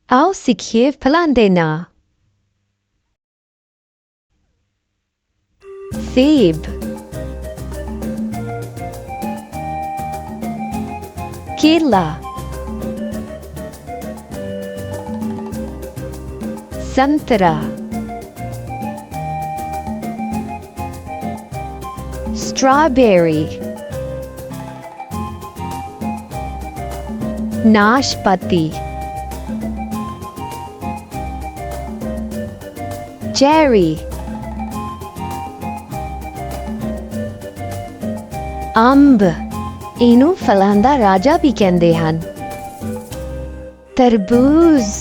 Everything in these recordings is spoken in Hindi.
आओ सीखिए फलां देना। सेब, केला, संतरा, स्ट्रॉबेरी, नाशपाती, चेरी, अंब, इनू फलां दा राजा भी कहंदे हन। तरबूज,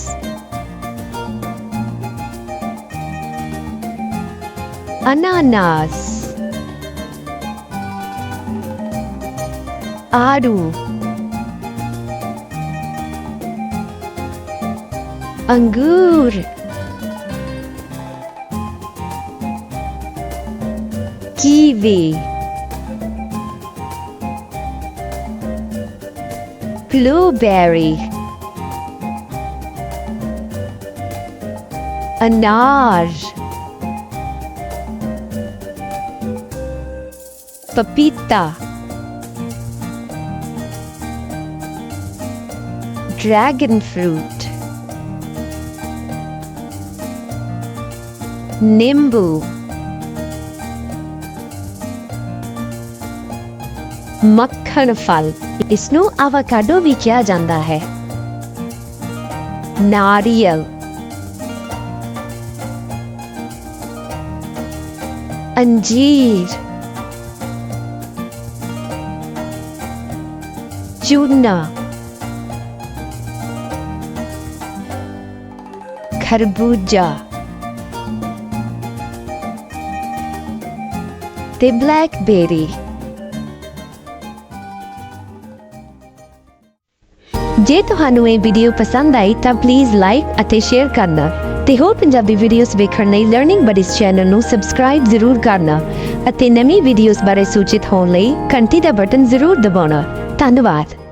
अनानास, आड़ू, अंगूर, कीवी, ब्लूबेरी, अनार, पपीता, ड्रैगन फ्रूट, नींबू, मक्खन फल, इसनू आवाकाडो भी कहा जाता है। नारियल, अंजीर, चूना, खरबूजा ते ब्लैकबेरी। जे तुहानू ये वीडियो पसंद आई तो प्लीज़ लाइक अते शेयर करना ते होर पंजाबी वीडियोस वेखण लई लर्निंग बडीज चैनल नू सबसक्राइब जरूर करना अते नवी वीडियोस बारे सूचित होण लई घंटी दा बटन जरूर दबाउणा। धन्यवाद।